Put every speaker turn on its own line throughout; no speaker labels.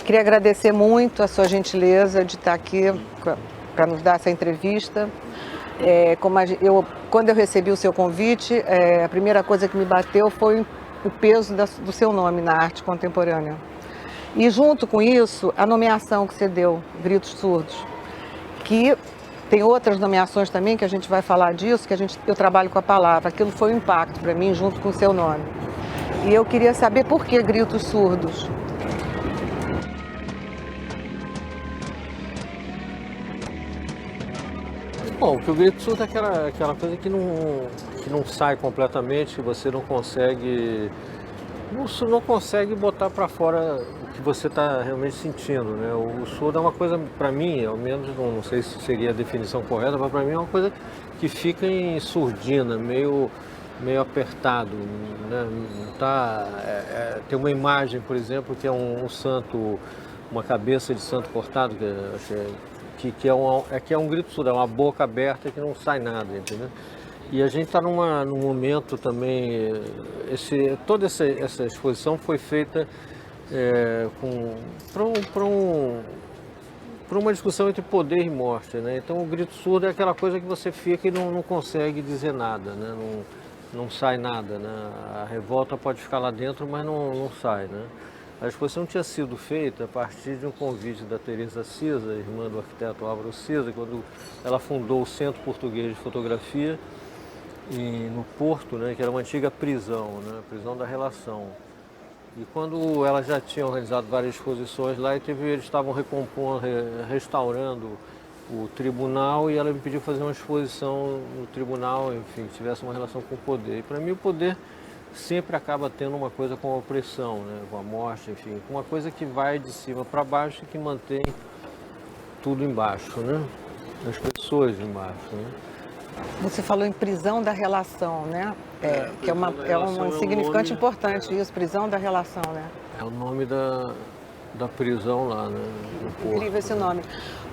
Queria agradecer muito a sua gentileza de estar aqui para nos dar essa entrevista. Quando eu recebi o seu convite, a primeira coisa que me bateu foi o peso do seu nome na arte contemporânea. E junto com isso, a nomeação que você deu, Gritos Surdos, que tem outras nomeações também, que a gente vai falar disso, eu trabalho com a palavra. Aquilo foi um impacto para mim, junto com o seu nome. E eu queria saber por que Gritos Surdos.
Bom, porque o grito surdo é aquela coisa que não sai completamente, que você não consegue botar para fora o que você está realmente sentindo, né? O surdo é uma coisa, para mim, ao menos, não sei se seria a definição correta, mas para mim é uma coisa que fica em surdina, meio apertado, né? Tem uma imagem, por exemplo, que é um santo, uma cabeça de santo cortado, que é um grito surdo, é uma boca aberta que não sai nada, entendeu? E a gente está num momento também, toda essa exposição foi feita para uma discussão entre poder e morte, né? Então o grito surdo é aquela coisa que você fica e não consegue dizer nada, né? Não sai nada, né? A revolta pode ficar lá dentro, mas não sai, né? A exposição tinha sido feita a partir de um convite da Teresa Cisa, irmã do arquiteto Álvaro Cisa, quando ela fundou o Centro Português de Fotografia no Porto, né, que era uma antiga prisão, né, prisão da Relação. E quando ela já tinha organizado várias exposições lá, eles estavam restaurando o tribunal e ela me pediu fazer uma exposição no tribunal, enfim, que tivesse uma relação com o poder. E para mim o poder sempre acaba tendo uma coisa com a opressão, né, com a morte, enfim, uma coisa que vai de cima para baixo e que mantém tudo embaixo, né, as pessoas embaixo, né.
Você falou em prisão da relação, né? Que é um significante importante isso, prisão da relação, né?
É o nome da prisão lá, né?
Incrível esse nome.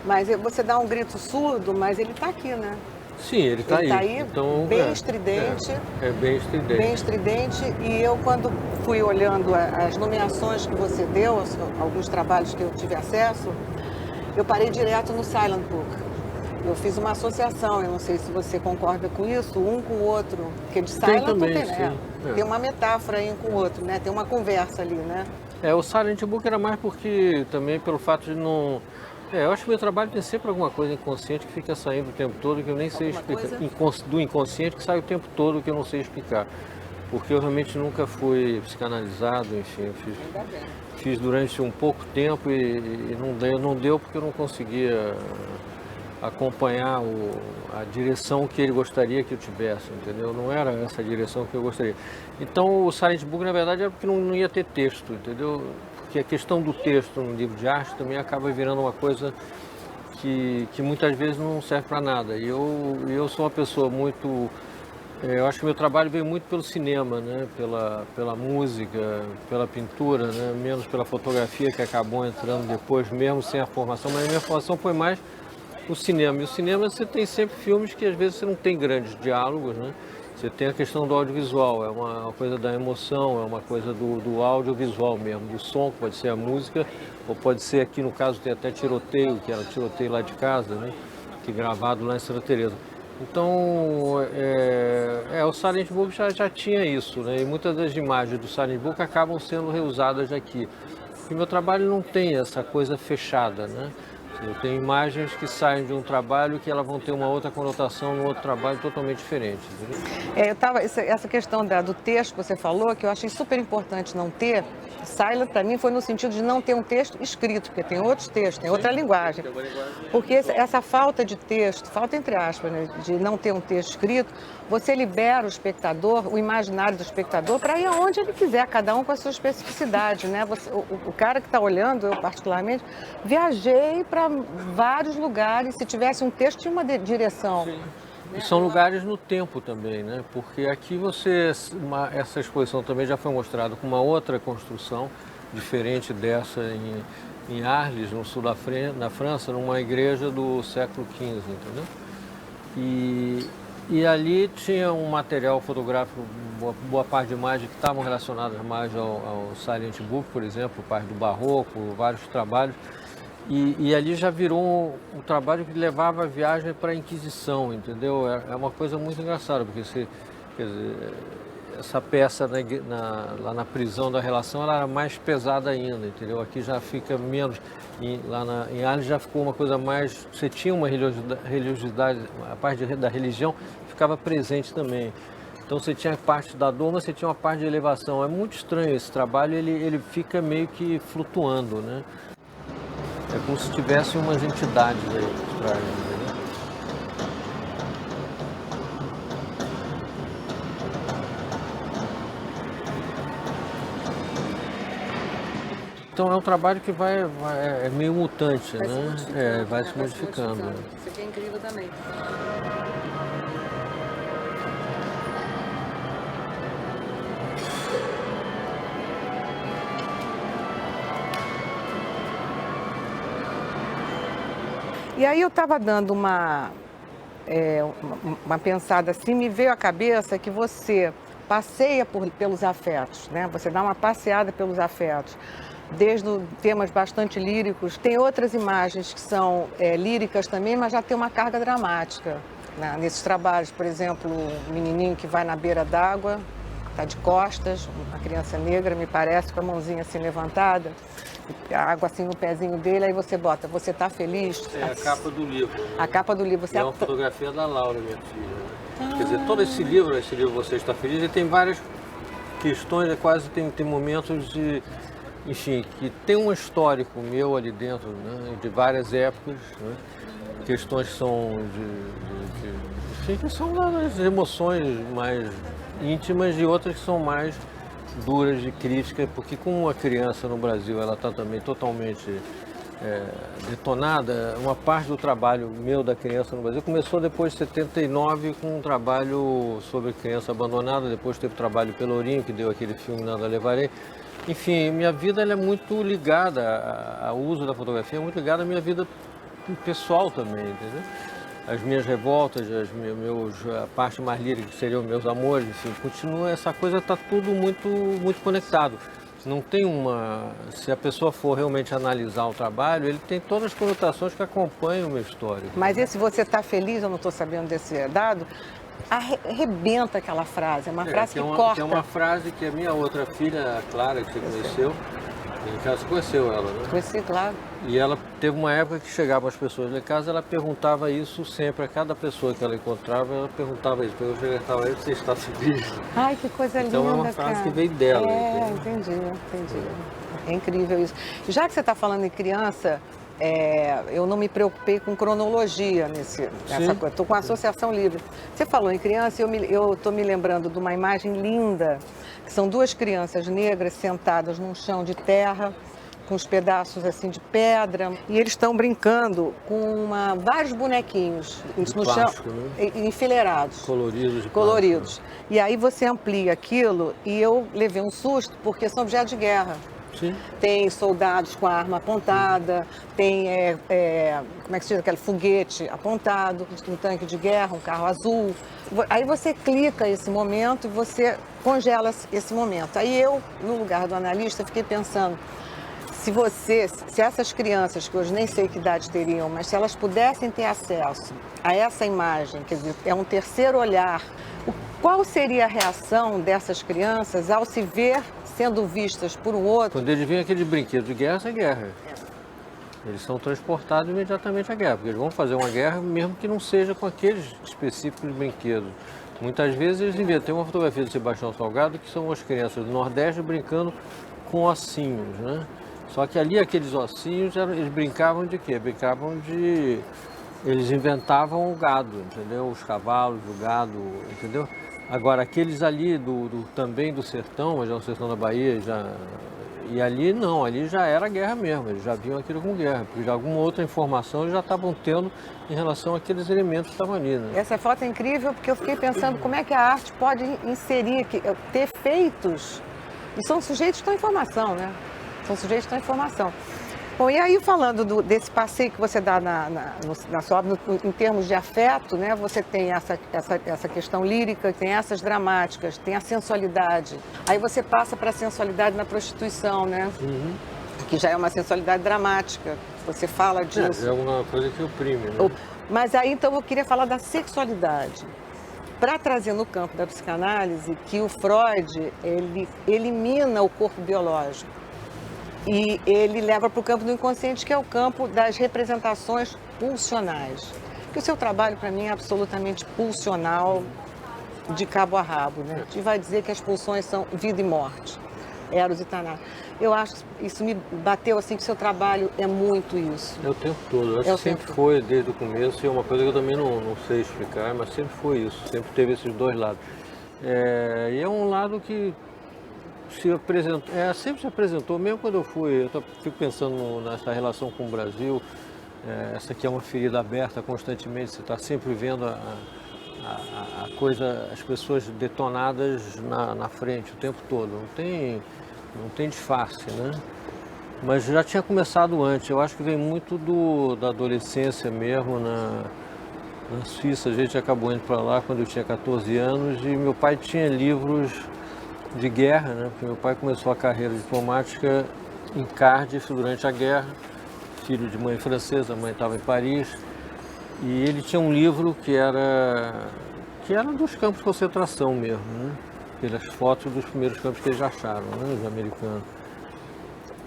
Mas você dá um grito surdo, mas ele está aqui, né?
Sim, ele está aí.
Está aí,
então,
bem estridente.
Bem estridente.
Bem estridente. E eu, quando fui olhando as nomeações que você deu, alguns trabalhos que eu tive acesso, eu parei direto no Silent Book. Eu fiz uma associação, eu não sei se você concorda com isso, um com o outro, porque de Silent
também,
tem, né? Tem uma metáfora aí um com o outro, né? Tem uma conversa ali, né?
O Silent Book era mais porque, também pelo fato de não... eu acho que o meu trabalho tem sempre alguma coisa inconsciente que fica saindo o tempo todo, que eu nem sei explicar. Do inconsciente que sai o tempo todo, que eu não sei explicar. Porque eu realmente nunca fui psicanalizado, enfim, eu fiz durante um pouco tempo e não deu porque eu não conseguia acompanhar a direção que ele gostaria que eu tivesse, entendeu? Não era essa a direção que eu gostaria. Então o Silent Book, na verdade, era porque não ia ter texto, entendeu? Porque a questão do texto no livro de arte também acaba virando uma coisa que muitas vezes não serve para nada. E eu sou uma pessoa muito... eu acho que meu trabalho veio muito pelo cinema, né? Pela música, pela pintura, né? Menos pela fotografia, que acabou entrando depois, mesmo sem a formação. Mas a minha formação foi mais o cinema. E o cinema, você tem sempre filmes que às vezes você não tem grandes diálogos, né? Você tem a questão do audiovisual, é uma coisa da emoção, é uma coisa do audiovisual mesmo, do som, que pode ser a música, ou pode ser aqui, no caso, tem até tiroteio, que era tiroteio lá de casa, né? Que é gravado lá em Santa Teresa. Então, o Silent Book já tinha isso, né? E muitas das imagens do Silent Book acabam sendo reusadas aqui. Porque meu trabalho não tem essa coisa fechada, né? Eu tenho imagens que saem de um trabalho que elas vão ter uma outra conotação no outro trabalho totalmente diferente.
Essa questão do texto que você falou, que eu achei super importante não ter, Silent para mim foi no sentido de não ter um texto escrito, porque tem outros textos, tem outra linguagem. Porque essa falta de texto, falta entre aspas, né, de não ter um texto escrito, você libera o espectador, o imaginário do espectador, para ir aonde ele quiser, cada um com a sua especificidade, né? O cara que está olhando, eu particularmente, viajei para vários lugares, se tivesse um texto, tinha uma direção.
Sim. E são lugares no tempo também, né? Porque aqui essa exposição também já foi mostrada com uma outra construção, diferente dessa em Arles, no sul da França, numa igreja do século XV, entendeu? E ali tinha um material fotográfico boa parte de imagens que estavam relacionadas mais ao Silent Book, por exemplo, parte do Barroco, vários trabalhos. E ali já virou um trabalho que levava a viagem para a Inquisição, entendeu? É uma coisa muito engraçada, porque quer dizer, essa peça lá na prisão da relação, ela era mais pesada ainda, entendeu? Aqui já fica menos, em Arles já ficou uma coisa mais, você tinha uma religiosidade, a parte da religião ficava presente também. Então você tinha a parte da dor, mas você tinha uma parte de elevação. É muito estranho esse trabalho, ele fica meio que flutuando, né? É como se tivesse umas entidades aí por trás, né? Então é um trabalho que é meio mutante, né? Vai se modificando.
Isso aqui é incrível também. E aí eu estava dando uma pensada assim, me veio à cabeça que você passeia pelos afetos, né? Você dá uma passeada pelos afetos, desde temas bastante líricos. Tem outras imagens que são líricas também, mas já tem uma carga dramática, né? Nesses trabalhos, por exemplo, o menininho que vai na beira d'água, está de costas, uma criança negra, me parece, com a mãozinha assim levantada, a água assim no pezinho dele, aí você bota, você está feliz?
É a capa do livro.
A capa do livro.
É uma fotografia da Laura, minha filha. Quer dizer, todo esse livro Você Está Feliz, ele tem várias questões, quase tem momentos de, enfim, que tem um histórico meu ali dentro, né, de várias épocas, né, questões que são enfim, que são das emoções mais íntimas e outras que são mais duras de crítica, porque como a criança no Brasil ela está também totalmente detonada, uma parte do trabalho meu da criança no Brasil começou depois de 79 com um trabalho sobre criança abandonada, depois teve trabalho Pelourinho, que deu aquele filme Nada Levarei. Enfim, minha vida ela é muito ligada ao uso da fotografia, é muito ligada à minha vida pessoal também, entendeu? As minhas revoltas, a parte mais lírica que seriam meus amores, enfim, continua, essa coisa está tudo muito conectado. Não tem se a pessoa for realmente analisar o trabalho, ele tem todas as conotações que acompanham o meu histórico.
Mas esse você está feliz, eu não estou sabendo desse dado, arrebenta aquela frase, é uma frase que corta.
É uma frase que a minha outra filha, a Clara, que você conheceu, em casa você conheceu ela, né?
Conheci, claro.
E ela teve uma época que chegavam as pessoas lá em casa, ela perguntava isso sempre, a cada pessoa que ela encontrava, ela perguntava isso. Eu perguntava, você está feliz?
Ai, que coisa linda,
então é uma frase
cara.
que veio dela.
Entendi. É incrível isso. Já que você está falando em criança, eu não me preocupei com cronologia nessa coisa. Estou com a Associação Livre. Você falou em criança e eu estou me lembrando de uma imagem linda, que são duas crianças negras sentadas num chão de terra, com os pedaços assim de pedra, e eles estão brincando com vários bonequinhos no
plástico,
chão,
né?
Enfileirados.
Coloridos.
E aí você amplia aquilo e eu levei um susto porque são objetos de guerra.
Sim.
Tem soldados com a arma apontada, tem, como é que se diz, aquele foguete apontado, um tanque de guerra, um carro azul. Aí você clica esse momento e você congela esse momento. Aí eu, no lugar do analista, fiquei pensando, se essas crianças, que hoje nem sei que idade teriam, mas se elas pudessem ter acesso a essa imagem, quer dizer, é um terceiro olhar, qual seria a reação dessas crianças ao se ver sendo vistas por um outro?
Quando eles veem aquele brinquedo de guerra, é guerra. Eles são transportados imediatamente à guerra, porque eles vão fazer uma guerra mesmo que não seja com aqueles específicos brinquedos. Muitas vezes eles enviam. Tem uma fotografia do Sebastião Salgado que são as crianças do Nordeste brincando com ossinhos, né? Só que ali aqueles ossinhos, eles brincavam de quê? Eles inventavam o gado, entendeu? Os cavalos, o gado, entendeu? Agora, aqueles ali também do sertão, mas é o sertão da Bahia, e ali não, ali já era guerra mesmo, eles já viam aquilo como guerra, porque já alguma outra informação eles já estavam tendo em relação àqueles elementos que estavam ali, né?
Essa foto é incrível porque eu fiquei pensando como é que a arte pode inserir, ter efeitos, e são sujeitos que estão em formação, né? São sujeitos que estão em formação. Bom, e aí falando desse passeio que você dá na sua obra, em termos de afeto, né? Você tem essa questão lírica, tem essas dramáticas, tem a sensualidade. Aí você passa para a sensualidade na prostituição, né?
Uhum.
Que já é uma sensualidade dramática. Você fala disso.
É uma coisa que oprime, né?
Mas aí então eu queria falar da sexualidade. Para trazer no campo da psicanálise que o Freud, ele elimina o corpo biológico. E ele leva para o campo do inconsciente, que é o campo das representações pulsionais. Que o seu trabalho, para mim, é absolutamente pulsional, de cabo a rabo, né? E vai dizer que as pulsões são vida e morte, Eros e Thanatos. Eu acho, isso me bateu assim, que o seu trabalho é muito isso.
É o tempo todo. Eu acho que sempre foi, desde o começo, e é uma coisa que eu também não sei explicar, mas sempre foi isso. Sempre teve esses dois lados. E é um lado que sempre se apresentou, mesmo quando eu fico pensando nessa relação com o Brasil, essa aqui é uma ferida aberta constantemente, você está sempre vendo a coisa, as pessoas detonadas na frente o tempo todo, não tem disfarce, né? Mas já tinha começado antes, eu acho que vem muito da adolescência mesmo, na Suíça. A gente acabou indo para lá quando eu tinha 14 anos e meu pai tinha livros de guerra, né? Porque meu pai começou a carreira diplomática em Cardiff durante a guerra, filho de mãe francesa, a mãe estava em Paris, e ele tinha um livro que era dos campos de concentração mesmo, né? Pelas fotos dos primeiros campos que eles acharam, né? Os americanos.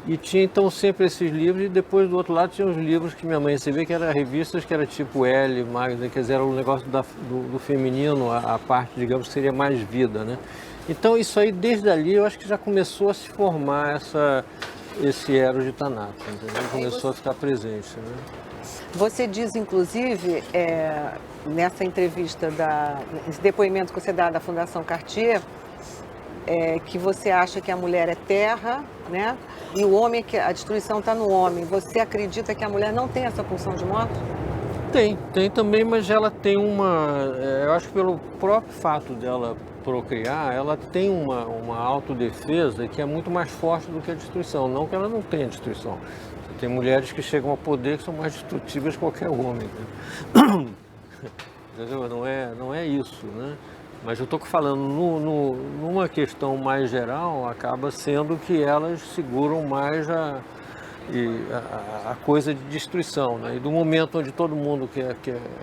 E tinha então sempre esses livros, e depois do outro lado tinha os livros que minha mãe recebia, que eram revistas que era tipo Elle, Magazine, quer dizer, era um negócio do feminino, a parte, digamos, que seria mais vida, né? Então isso aí, desde ali, eu acho que já começou a se formar esse Eros de Thanatos, entendeu? Começou a ficar presente, né?
Você diz, inclusive, nessa entrevista, nesse depoimento que você dá da Fundação Cartier, que você acha que a mulher é terra, né? E o homem, que a destruição está no homem. Você acredita que a mulher não tem essa pulsão de morte?
Tem também, mas ela tem eu acho que pelo próprio fato dela procriar, ela tem uma autodefesa que é muito mais forte do que a destruição. Não que ela não tenha destruição. Tem mulheres que chegam ao poder que são mais destrutivas que qualquer homem, né? Entendeu? Não é isso, né? Mas eu estou falando, numa questão mais geral, acaba sendo que elas seguram mais a coisa de destruição, né? E do momento onde todo mundo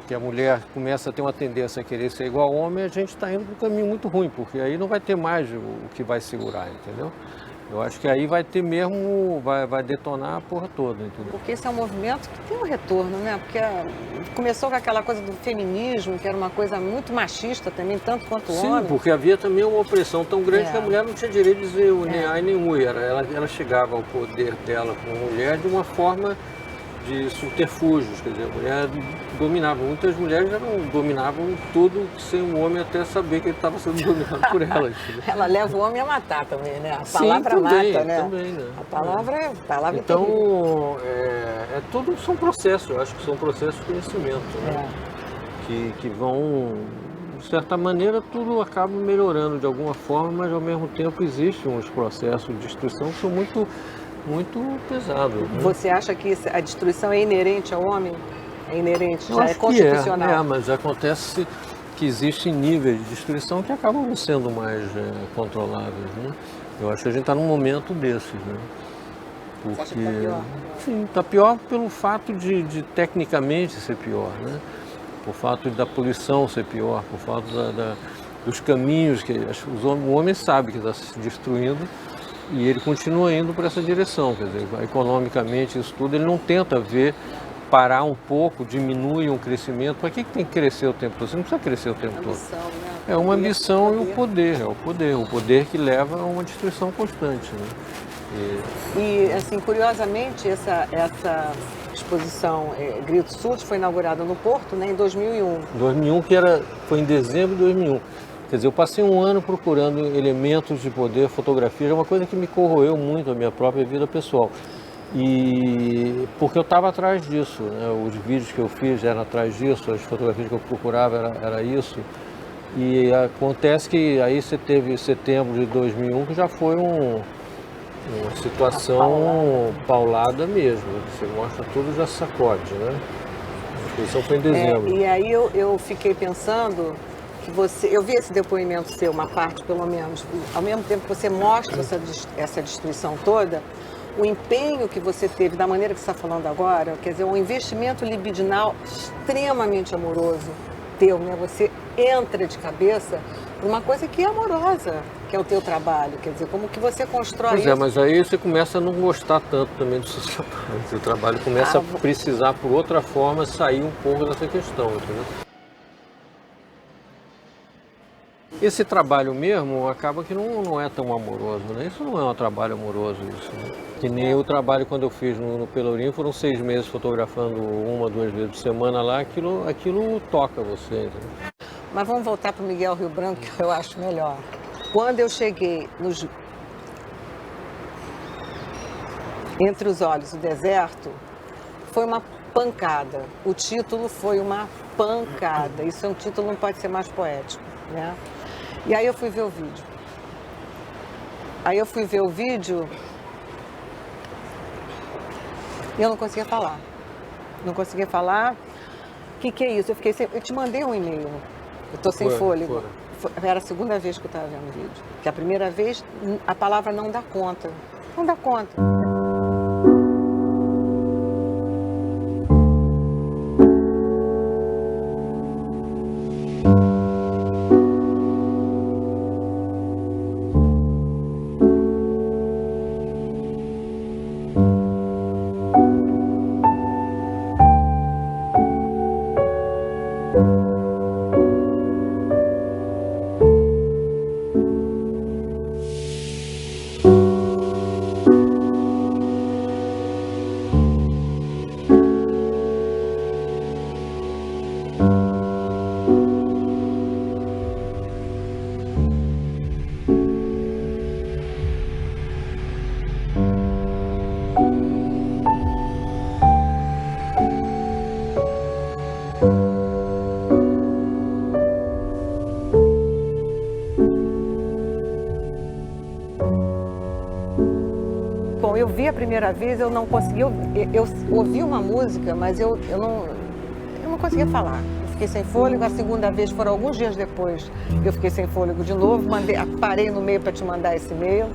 que a mulher começa a ter uma tendência a querer ser igual ao homem, a gente está indo para um caminho muito ruim, porque aí não vai ter mais o que vai segurar, entendeu? Eu acho que aí vai ter mesmo, vai detonar a porra toda, entendeu?
Porque esse é um movimento que tem um retorno, né? Porque começou com aquela coisa do feminismo, que era uma coisa muito machista também, tanto quanto o homem.
Sim, porque havia também uma opressão tão grande que a mulher não tinha direito de dizer nem ai nem ui. Ela chegava ao poder dela como mulher de uma forma de subterfúgios, quer dizer, a mulher dominava. Muitas mulheres dominavam tudo sem o homem até saber que ele estava sendo dominado por elas.
Ela leva o homem a matar também, né? A
Sim,
palavra
também,
mata, né?
Também, né?
A palavra
então, tudo são processos, eu acho que são processos de conhecimento, né? Que vão, de certa maneira, tudo acaba melhorando de alguma forma, mas ao mesmo tempo existem uns processos de destruição que são muito pesado. Né?
Você acha que a destruição é inerente ao homem? É inerente, já é constitucional?
Mas acontece que existem níveis de destruição que acabam não sendo mais controláveis, né? Eu acho que a gente está num momento desses, né? Porque,
você acha que está pior?
Sim, está pior pelo fato de tecnicamente ser pior, né? Por fato da poluição ser pior, por fato dos caminhos que o homem sabe que está se destruindo, e ele continua indo para essa direção, quer dizer, economicamente isso tudo, ele não tenta parar um pouco, diminui um crescimento. Para que tem que crescer o tempo todo? Você não precisa crescer o tempo todo.
Né?
É uma ambição e o poder que leva a uma destruição constante, né?
E assim, curiosamente, essa exposição Grito Surdos foi inaugurada no Porto, né, em 2001.
2001, foi em dezembro de 2001. Quer dizer, eu passei um ano procurando elementos de poder, fotografia, é uma coisa que me corroeu muito a minha própria vida pessoal. E porque eu estava atrás disso, né? Os vídeos que eu fiz eram atrás disso, as fotografias que eu procurava era isso. E acontece que aí você teve setembro de 2001, que já foi Uma situação paulada mesmo, você mostra tudo, já sacode, né? A exposição foi em dezembro.
E aí eu fiquei pensando que eu vi esse depoimento seu, uma parte pelo menos, ao mesmo tempo que você mostra essa destruição toda, o empenho que você teve, da maneira que você está falando agora, quer dizer, um investimento libidinal extremamente amoroso teu, né? Você entra de cabeça numa coisa que é amorosa, que é o teu trabalho, quer dizer, como que você constrói
Pois
isso.
é, mas aí você começa a não gostar tanto também do seu trabalho. O seu trabalho começa a precisar, por outra forma, sair um pouco dessa questão, entendeu? Esse trabalho mesmo acaba que não é tão amoroso, né? Isso não é um trabalho amoroso, isso, né? Que nem o trabalho quando eu fiz no Pelourinho, foram 6 meses fotografando 1, 2 vezes por semana lá, aquilo toca você, entendeu?
Mas vamos voltar para o Miguel Rio Branco, que eu acho melhor. Quando eu cheguei Entre os Olhos do Deserto, foi uma pancada. O título foi uma pancada. Isso é um título, não pode ser mais poético, né? E aí eu fui ver o vídeo. E eu não conseguia falar. Não conseguia falar. O que é isso? Eu te mandei um e-mail. Eu estou sem fôlego. Era a segunda vez que eu estava vendo o vídeo. Que a primeira vez, a palavra não dá conta. Não dá conta. Bom, eu vi a primeira vez, eu não conseguia, eu ouvi uma música, mas eu não conseguia falar. Eu fiquei sem fôlego, a segunda vez foram alguns dias depois, eu fiquei sem fôlego de novo, parei no meio para te mandar esse e-mail.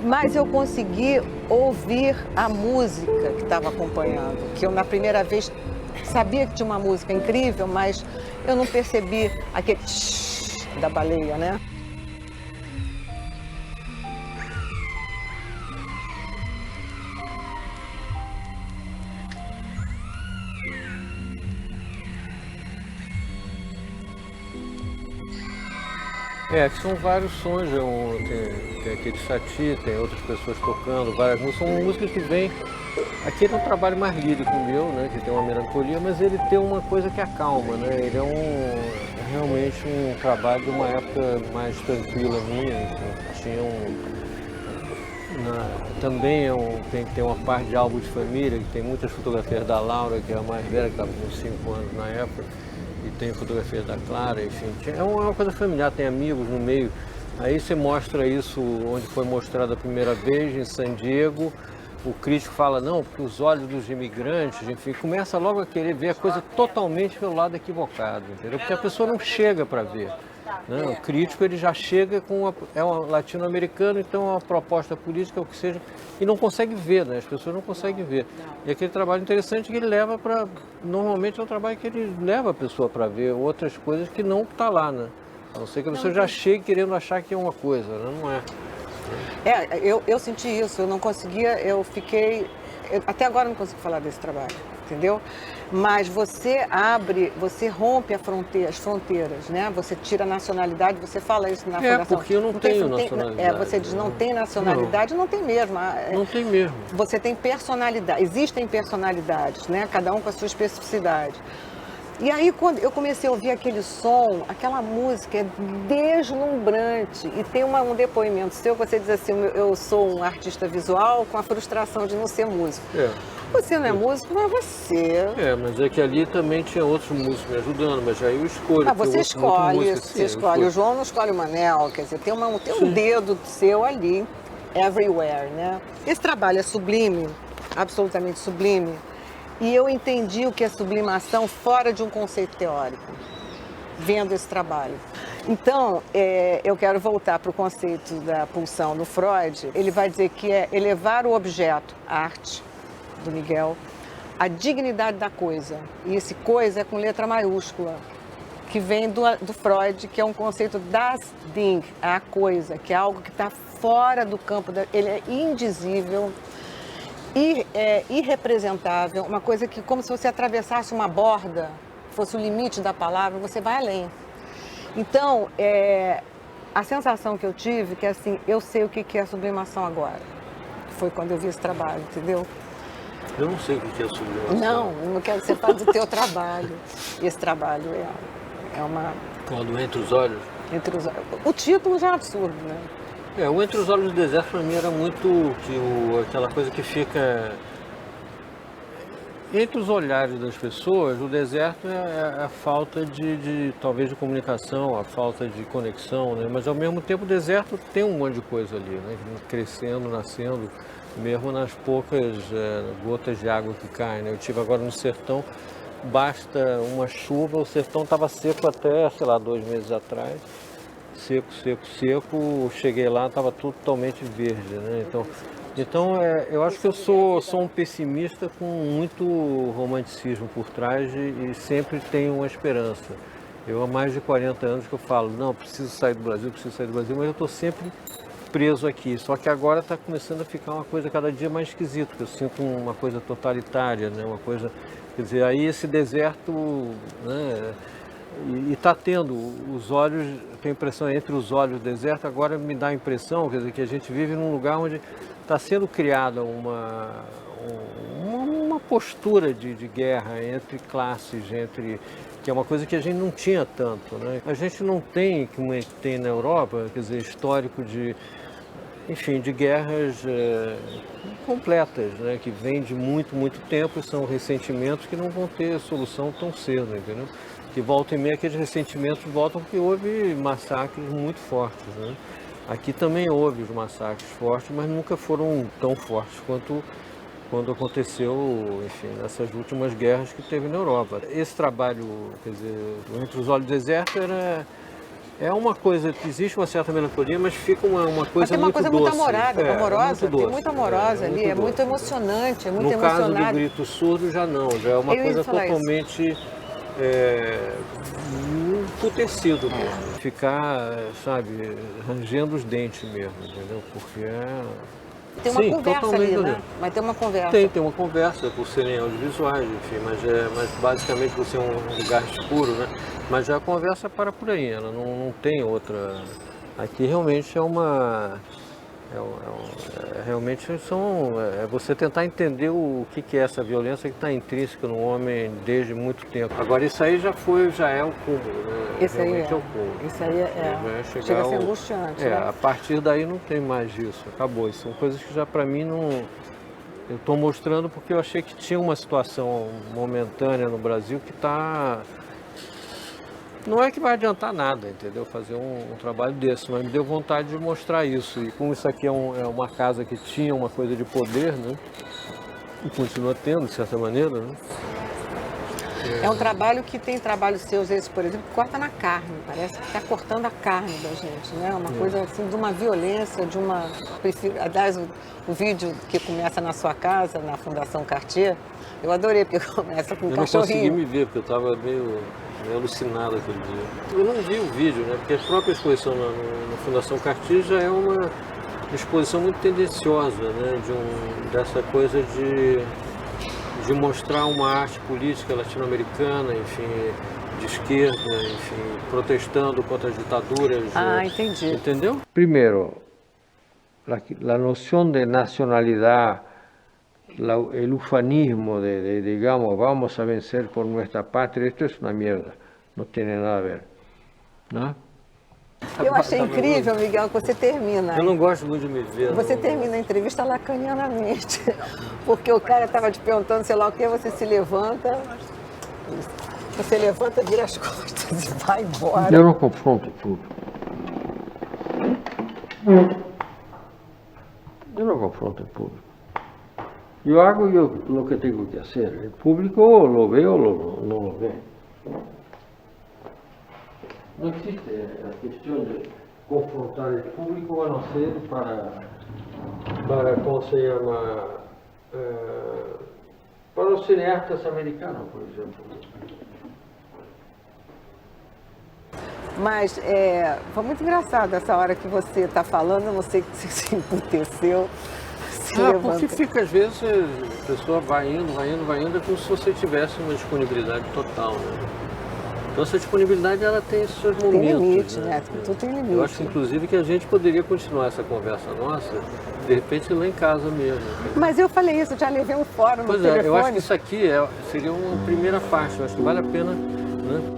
Mas eu consegui ouvir a música que estava acompanhando, que eu na primeira vez sabia que tinha uma música incrível, mas eu não percebi aquele da baleia, né?
Que são vários sons, tem aquele Satie, tem outras pessoas tocando, várias músicas, são músicas que vêm... Aqui é um trabalho mais lírico meu, né, que tem uma melancolia, mas ele tem uma coisa que acalma, né, ele é realmente um trabalho de uma época mais tranquila minha, que tinha também tem uma parte de álbum de família, que tem muitas fotografias da Laura, que é a mais velha, que estava com uns 5 anos na época, e tem fotografias da Clara, enfim, é uma coisa familiar, tem amigos no meio. Aí você mostra isso onde foi mostrado a primeira vez, em San Diego. O crítico fala, não, porque os olhos dos imigrantes, enfim, começa logo a querer ver a coisa totalmente pelo lado equivocado, entendeu? Porque a pessoa não chega para ver, né? O crítico, ele já chega é um latino-americano, então é uma proposta política, o que seja, e não consegue ver, né? As pessoas não conseguem ver. E aquele trabalho interessante que ele leva para... Normalmente é um trabalho que ele leva a pessoa para ver outras coisas que não está lá, né? A não ser que a pessoa já chegue querendo achar que é uma coisa, né? Não é.
Eu senti isso, eu não conseguia, até agora não consigo falar desse trabalho, entendeu? Mas você rompe as fronteiras, né? Você tira a nacionalidade, você fala isso na fundação.
Porque eu não tenho nacionalidade.
Você diz não tem nacionalidade, não tem mesmo.
Não tem mesmo.
Você tem personalidade, existem personalidades, né? Cada um com a sua especificidade. E aí, quando eu comecei a ouvir aquele som, aquela música é deslumbrante. E tem um depoimento seu, você diz assim, eu sou um artista visual com a frustração de não ser músico. Você não é músico, mas você...
Mas é que ali também tinha outros músicos me ajudando, mas aí eu escolho.
Você escolhe, o João não escolhe o Manel, quer dizer, tem um dedo seu ali. everywhere, né? Esse trabalho é sublime, absolutamente sublime, e eu entendi o que é sublimação fora de um conceito teórico, vendo esse trabalho. Então, eu quero voltar para o conceito da pulsão do Freud. Ele vai dizer que é elevar o objeto, a arte, do Miguel, à dignidade da coisa. E esse coisa é com letra maiúscula, que vem do Freud, que é um conceito das Ding, a coisa, que é algo que está fora do campo, ele é indizível, irrepresentável, uma coisa que, como se você atravessasse uma borda, fosse o limite da palavra, você vai além. Então, a sensação que eu tive, que assim, eu sei o que é sublimação agora, foi quando eu vi esse trabalho, entendeu?
Eu não sei o que é sublimação.
Não, eu não quero que você fale do teu trabalho. Esse trabalho é uma...
Quando Entre os Olhos?
Entre os olhos. O título já é absurdo, né?
O Entre os Olhos do Deserto, para mim, era muito aquela coisa que fica entre os olhares das pessoas. O deserto é a falta talvez de comunicação, a falta de conexão, né? Mas ao mesmo tempo o deserto tem um monte de coisa ali, né? Crescendo, nascendo, mesmo nas poucas gotas de água que caem, né? Eu estive agora no sertão, basta uma chuva, o sertão estava seco até, sei lá, 2 meses atrás. Seco, seco, seco, cheguei lá, estava tudo totalmente verde, né? Então eu acho que eu sou um pessimista com muito romanticismo por trás e sempre tenho uma esperança. Eu há mais de 40 anos que eu falo, não, preciso sair do Brasil, mas eu estou sempre preso aqui. Só que agora está começando a ficar uma coisa cada dia mais esquisita, eu sinto uma coisa totalitária, né? Uma coisa, quer dizer, aí esse deserto, né? E está tendo os olhos, tenho a impressão, entre os olhos do deserto, agora me dá a impressão, quer dizer, que a gente vive num lugar onde está sendo criada uma postura de guerra entre classes, que é uma coisa que a gente não tinha tanto, né? A gente não tem, como a gente tem na Europa, quer dizer, histórico de guerras completas, né? Que vêm de muito, muito tempo e são ressentimentos que não vão ter solução tão cedo, entendeu? Que volta e meia aqueles ressentimentos voltam porque houve massacres muito fortes, né? Aqui também houve os massacres fortes, mas nunca foram tão fortes quanto quando aconteceu, enfim, nessas últimas guerras que teve na Europa. Esse trabalho, quer dizer, Entre os Olhos do Deserto é uma coisa que existe uma certa melancolia, mas fica uma coisa muito doce.
Muito amorosa,
muito doce,
muito amorosa ali, é muito emocionante, é muito emocionante.
No caso do Grito Surdo já não, já é uma coisa totalmente emputecido mesmo, ficar, sabe, rangendo os dentes mesmo, entendeu? Porque
tem uma conversa ali, né? Vai ter uma conversa.
Tem uma conversa, por serem audiovisuais, enfim, mas basicamente por ser um lugar escuro, né? Mas já a conversa para por aí, ela não tem outra. Aqui realmente é você tentar entender o que é essa violência que está intrínseca no homem desde muito tempo. Agora isso aí já é o cúmulo, né?
Isso aí
é o cúmulo.
Isso aí chega a ser angustiante, né?
A partir daí não tem mais disso, acabou. Isso são coisas que já para mim não... Eu estou mostrando porque eu achei que tinha uma situação momentânea no Brasil que está... Não é que vai adiantar nada, entendeu? Fazer um trabalho desse, mas me deu vontade de mostrar isso. E como isso aqui é uma casa que tinha uma coisa de poder, né? E continua tendo, de certa maneira, né?
É um trabalho que tem trabalhos seus, esse, por exemplo, que corta na carne. Parece que está cortando a carne da gente, né? Uma coisa assim de uma violência, de uma... Aliás, o vídeo que começa na sua casa, na Fundação Cartier, eu adorei, porque começa com um cachorrinho.
Eu não consegui me ver, porque eu estava meio alucinado aquele dia. Eu não vi o vídeo, né? Porque a própria exposição na Fundação Cartier já é uma exposição muito tendenciosa, né? Dessa coisa de mostrar uma arte política latino-americana, enfim, de esquerda, enfim, protestando contra as ditaduras.
Entendi.
Entendeu? Primeiro, a noção de nacionalidade, el ufanismo de, digamos, vamos a vencer por nuestra patria, esto es una mierda, no tiene nada a ver, ¿no?
Eu achei incrível, Miguel, que você termina.
Eu não gosto muito de me ver.
Você termina a entrevista lacanianamente, porque o cara estava te perguntando, sei lá o que, você se levanta, vira as costas e vai embora.
Eu não confronto tudo. Yo no confronto en público. Yo hago lo que tengo que hacer. El público lo ve o no lo ve. No existe la cuestión de confrontar el público a no ser para ¿cómo se llama? Para os cineastas americanos, por exemplo.
Mas foi muito engraçado essa hora que você está falando, eu não sei se se emputeceu, se levantou.
Porque fica, às vezes, a pessoa vai indo, é como se você tivesse uma disponibilidade total, né? Então essa disponibilidade, ela tem esses seus momentos.
Tem limite, né? Tudo tem limite.
Eu acho, inclusive, que a gente poderia continuar essa conversa nossa, de repente, lá em casa mesmo.
Mas eu falei isso, eu já levei um fórum no telefone.
Pois é, eu acho que isso aqui seria uma primeira parte, eu acho que vale a pena, né?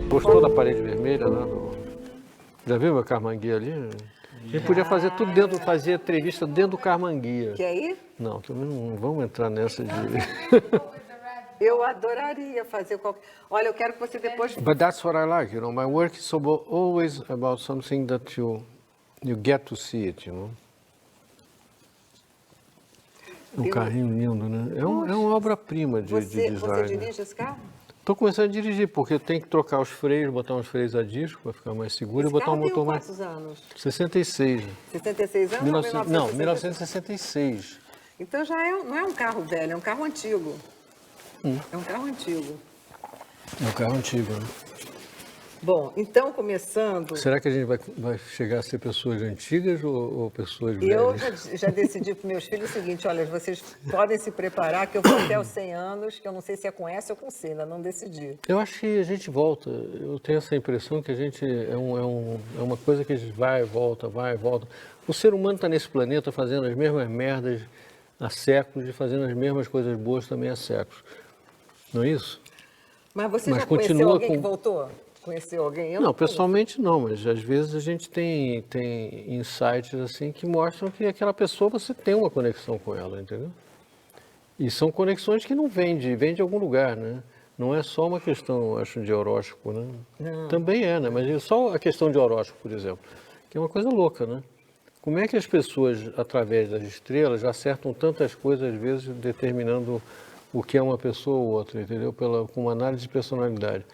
Gostou da parede vermelha lá? Já viu meu Carmanguia ali? A gente podia fazer tudo dentro, fazer entrevista dentro do Carmanguia.
Quer ir?
Não, também não vamos entrar nessa de...
Eu adoraria fazer qualquer... Olha, eu quero que você depois...
But that's what I like, you know. My work is always about something that you get to see it, you know. Um carrinho lindo, né? É uma obra-prima de design.
Você dirige esse carro?
Estou começando a dirigir, porque eu tenho que trocar os freios, botar uns freios a disco para ficar mais seguro e botar um motor mais...
quantos anos?
66.
66 anos ou 1966?
Não, 1966.
Então já não é um carro velho, é um carro antigo. É um carro antigo.
É um carro antigo, né?
Bom, então começando...
Será que a gente vai chegar a ser pessoas antigas ou pessoas velhas?
Eu já decidi para meus filhos o seguinte, olha, vocês podem se preparar que eu vou até os 100 anos, que eu não sei se é com S ou com C, ainda não decidi.
Eu acho que a gente volta, eu tenho essa impressão que a gente é uma coisa que a gente vai e volta. O ser humano está nesse planeta fazendo as mesmas merdas há séculos e fazendo as mesmas coisas boas também há séculos. Não é isso?
Mas você já conheceu alguém que voltou? Conheceu alguém?
Não, pessoalmente não, mas às vezes a gente tem insights assim que mostram que aquela pessoa você tem uma conexão com ela, entendeu? E são conexões que não vêm de algum lugar, né? Não é só uma questão, acho, de horóscopo, né? Não. Também é, né? Mas só a questão de horóscopo, por exemplo, que é uma coisa louca, né? Como é que as pessoas, através das estrelas, acertam tantas coisas, às vezes, determinando o que é uma pessoa ou outra, entendeu? Com uma análise de personalidade.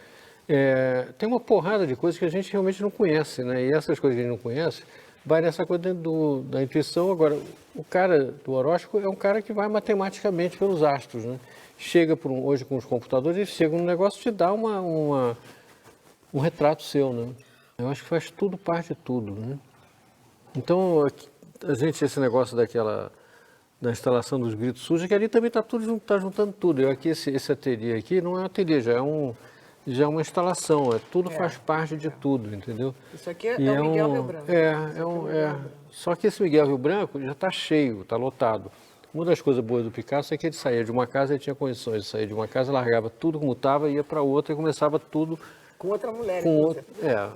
Tem uma porrada de coisas que a gente realmente não conhece, né? E essas coisas que a gente não conhece, vai nessa coisa dentro da intuição. Agora, o cara do horóscopo é um cara que vai matematicamente pelos astros, né? Chega hoje com os computadores, ele chega num negócio e te dá um retrato seu, né? Eu acho que faz tudo parte de tudo, né? Então, esse negócio da instalação dos gritos sujos, que ali também está juntando tudo. Esse ateliê aqui não é um ateliê, já é uma instalação, tudo faz parte de tudo, entendeu?
Isso aqui é o Miguel Rio Branco.
Só que esse Miguel Rio Branco já está cheio, está lotado. Uma das coisas boas do Picasso é que ele saía de uma casa, ele tinha condições de sair de uma casa, largava tudo como estava, ia para outra e começava tudo...
Com outra mulher.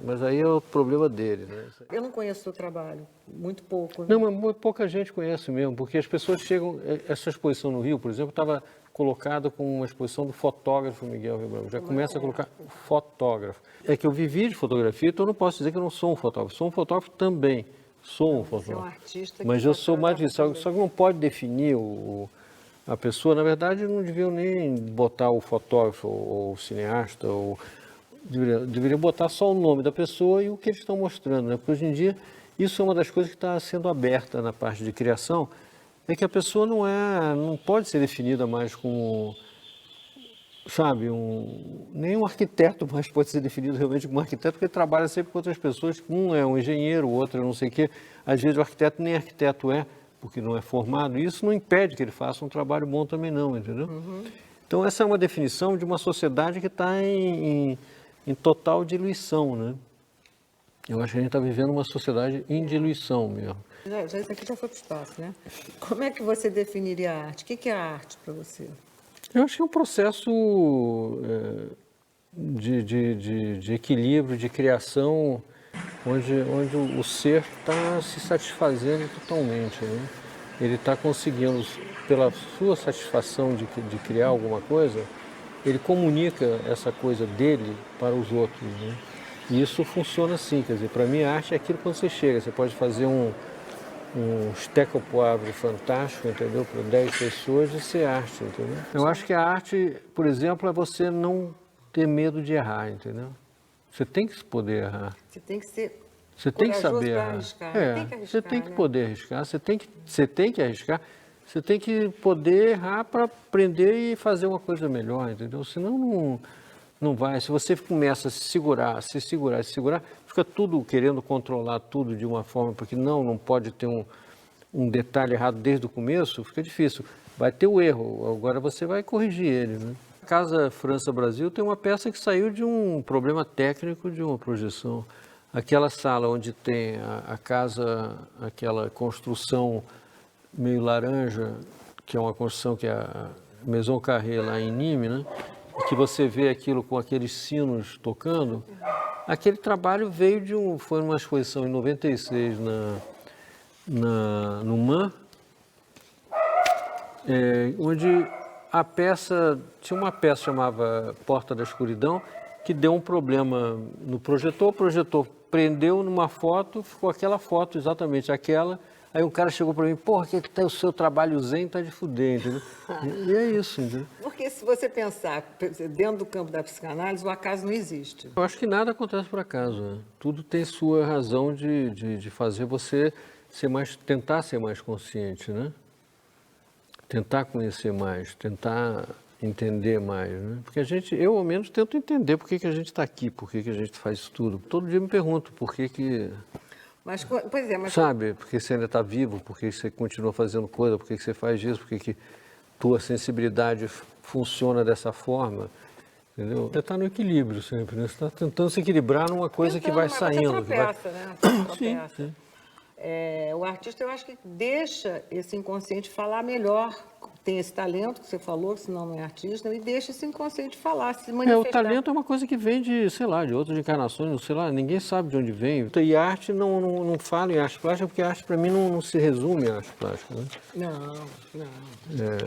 Mas aí é o problema dele, né?
Eu não conheço o seu trabalho, muito pouco. Né?
Não, mas pouca gente conhece mesmo, porque as pessoas chegam... Essa exposição no Rio, por exemplo, estava colocada com uma exposição do fotógrafo Miguel Rio Branco. Já começa a colocar fotógrafo. É que eu vivi de fotografia, então eu não posso dizer que eu não sou um fotógrafo. Sou um fotógrafo também. Sou um fotógrafo. Você é um artista. Mas eu sou mais disso. Só que não pode definir a pessoa. Na verdade, não deviam nem botar o fotógrafo ou o cineasta. Deveria botar só o nome da pessoa e o que eles estão mostrando, né? Porque hoje em dia, isso é uma das coisas que está sendo aberta na parte de criação, é que a pessoa não pode ser definida mais como, sabe, nenhum arquiteto mais pode ser definido realmente como arquiteto, porque trabalha sempre com outras pessoas, um é um engenheiro, o outro é não sei o quê. Às vezes o arquiteto nem arquiteto porque não é formado, e isso não impede que ele faça um trabalho bom também não, entendeu? Uhum. Então essa é uma definição de uma sociedade que está em total diluição, né? Eu acho que a gente está vivendo uma sociedade em diluição mesmo.
Já isso aqui já foi para o espaço, né? Como é que você definiria a arte? O que é a arte para você?
Eu acho que é um processo de equilíbrio, de criação, onde o ser está se satisfazendo totalmente, né? Ele está conseguindo, pela sua satisfação de criar alguma coisa, ele comunica essa coisa dele para os outros, né? E isso funciona assim, quer dizer, para mim a arte é aquilo quando você chega, você pode fazer um estecopoavre fantástico, entendeu? Para 10 pessoas e ser arte, entendeu? Eu acho que a arte, por exemplo, é você não ter medo de errar, entendeu? Você tem que poder errar.
Você tem que ser
Você tem que saber
para
errar.
arriscar. Tem que arriscar,
você tem que
né?
poder arriscar, você tem que arriscar, você tem que poder errar para aprender e fazer uma coisa melhor, entendeu? Senão não vai. Se você começa a se segurar, fica tudo querendo controlar tudo de uma forma, porque não pode ter um detalhe errado desde o começo, fica difícil. Vai ter o erro, agora você vai corrigir ele, né? A Casa França-Brasil tem uma peça que saiu de um problema técnico de uma projeção. Aquela sala onde tem a casa, aquela construção meio laranja, que é uma construção que é a Maison Carré lá em Nîmes, né? Que você vê aquilo com aqueles sinos tocando, aquele trabalho veio foi numa exposição em 96 no MAN, onde a peça, tinha uma peça chamava Porta da Escuridão, que deu um problema no projetor, o projetor prendeu numa foto, ficou aquela foto, exatamente aquela. Aí um cara chegou para mim, porra, que tá o seu trabalho zen, tá de fuder, entendeu? E é isso, entendeu?
Porque se você pensar dentro do campo da psicanálise, o acaso não existe.
Eu acho que nada acontece por acaso, né? Tudo tem sua razão de fazer você tentar ser mais consciente, né? Tentar conhecer mais, tentar entender mais, né? Porque eu ao menos tento entender por que a gente está aqui, por que a gente faz isso tudo. Todo dia me pergunto por que...
Mas, pois é, mas...
Sabe, porque você ainda está vivo, porque você continua fazendo coisa, porque você faz isso, porque tua sensibilidade funciona dessa forma, entendeu? Você está no equilíbrio sempre, né? Você está tentando se equilibrar numa coisa que vai saindo.
Você tropeça, né? Você tropeça.
Sim.
O artista, eu acho que deixa esse inconsciente falar melhor. Tem esse talento que você falou, que senão não é artista, e deixa esse inconsciente falar, se manifestar.
O talento é uma coisa que vem de, sei lá, de outras encarnações, sei lá, ninguém sabe de onde vem. E a arte não fala em arte plástica, porque a arte para mim não se resume à arte plástica, né?
Não.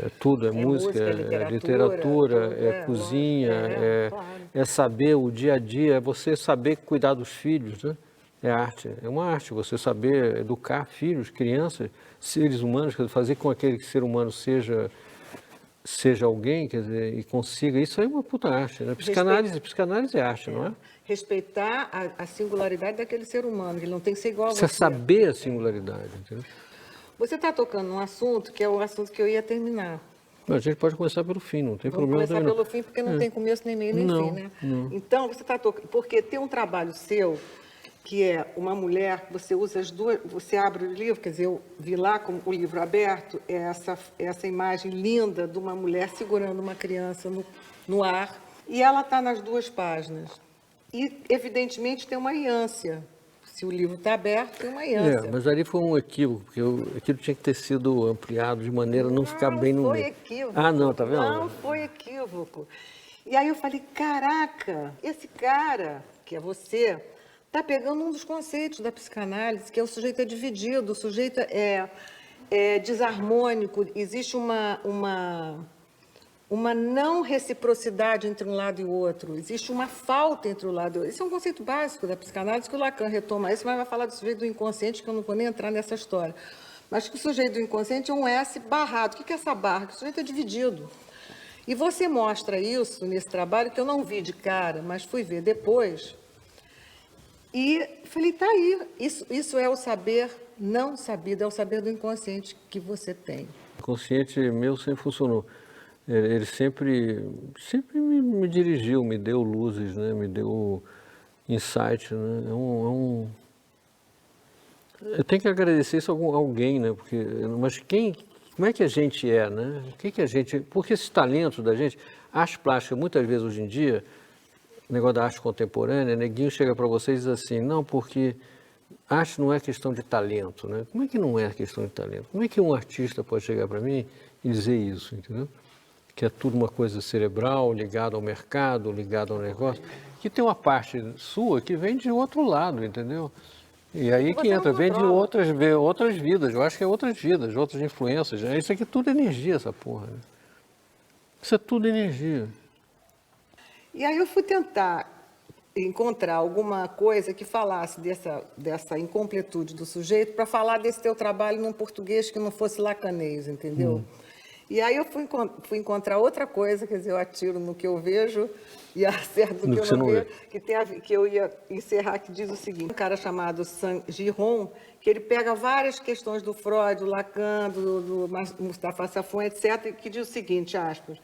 É tudo, é música, é literatura, é cozinha,
claro.
É saber o dia a dia, é você saber cuidar dos filhos, né? É arte, é uma arte, você saber educar filhos, crianças, seres humanos, quer dizer, fazer com que aquele ser humano seja alguém, quer dizer, e consiga, isso aí é uma puta arte, né? Psicanálise é arte, não é?
Respeitar a singularidade daquele ser humano, que ele não tem que ser igual a você.
Precisa saber a singularidade, entendeu?
Você está tocando num assunto que é o assunto que eu ia terminar.
A gente pode começar pelo fim, não tem problema.
Vamos começar pelo fim, porque não tem começo, nem meio, nem fim, né?
Não.
Então, você está tocando... Porque tem um trabalho seu, que é uma mulher, você usa as duas... Você abre o livro, quer dizer, eu vi lá com o livro aberto, essa imagem linda de uma mulher segurando uma criança no ar, e ela está nas duas páginas. E, evidentemente, tem uma ânsia. Se o livro está aberto, tem uma ânsia.
Mas ali foi um equívoco, porque aquilo tinha que ter sido ampliado de maneira a não ficar bem no meio.
Não foi equívoco.
Ah, não, tá vendo?
Não foi equívoco. E aí eu falei, caraca, esse cara, que é você, está pegando um dos conceitos da psicanálise, que é o sujeito é dividido, o sujeito é desarmônico, existe uma não reciprocidade entre um lado e o outro, existe uma falta entre um lado e o outro. Esse é um conceito básico da psicanálise, que o Lacan retoma isso, mas vai falar do sujeito do inconsciente, que eu não vou nem entrar nessa história. Mas que o sujeito do inconsciente é um S barrado. O que é essa barra? Que o sujeito é dividido. E você mostra isso nesse trabalho, que eu não vi de cara, mas fui ver depois. E falei, tá aí, isso é o saber não sabido, é o saber do inconsciente que você tem.
O inconsciente meu sempre funcionou. Ele sempre me dirigiu, me deu luzes, né? Me deu insight, né? Eu tenho que agradecer isso a alguém, né? Mas como é que a gente é, né? Porque esse talento da gente, arte plástica, muitas vezes hoje em dia, o negócio da arte contemporânea, neguinho chega para vocês e diz assim, não, porque arte não é questão de talento, né? Como é que não é questão de talento? Como é que um artista pode chegar para mim e dizer isso, entendeu? Que é tudo uma coisa cerebral, ligada ao mercado, ligada ao negócio, que tem uma parte sua que vem de outro lado, entendeu? E aí que entra, vem de outras vidas, eu acho que é outras vidas, outras influências. Isso aqui tudo é energia, essa porra, né? Isso é tudo energia.
E aí eu fui tentar encontrar alguma coisa que falasse dessa incompletude do sujeito para falar desse teu trabalho num português que não fosse lacanês, entendeu? E aí eu fui encontrar outra coisa, quer dizer, eu atiro no que eu vejo e acerto no que eu não vejo, que eu ia encerrar, que diz o seguinte, um cara chamado Saint-Giron, que ele pega várias questões do Freud, do Lacan, do Mustafa Safon, etc., que diz o seguinte, aspas,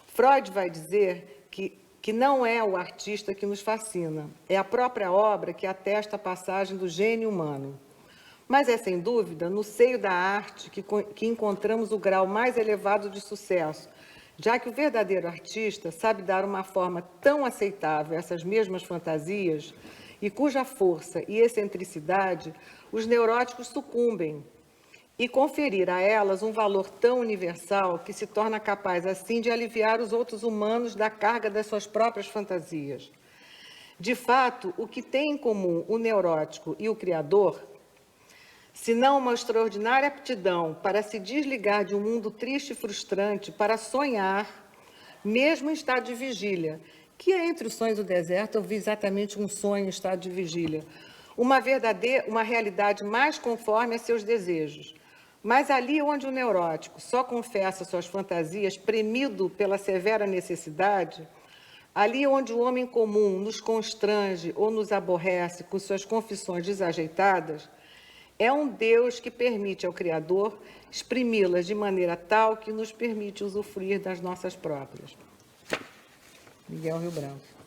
Freud vai dizer que não é o artista que nos fascina, é a própria obra que atesta a passagem do gênio humano. Mas é, sem dúvida, no seio da arte que encontramos o grau mais elevado de sucesso, já que o verdadeiro artista sabe dar uma forma tão aceitável a essas mesmas fantasias e cuja força e excentricidade os neuróticos sucumbem, e conferir a elas um valor tão universal que se torna capaz, assim, de aliviar os outros humanos da carga das suas próprias fantasias. De fato, o que tem em comum o neurótico e o criador, se não uma extraordinária aptidão para se desligar de um mundo triste e frustrante, para sonhar, mesmo em estado de vigília, que é entre os sonhos do deserto, eu vi exatamente um sonho em estado de vigília, uma realidade mais conforme a seus desejos. Mas ali onde o neurótico só confessa suas fantasias, premido pela severa necessidade, ali onde o homem comum nos constrange ou nos aborrece com suas confissões desajeitadas, é um Deus que permite ao Criador exprimi-las de maneira tal que nos permite usufruir das nossas próprias. Miguel Rio Branco.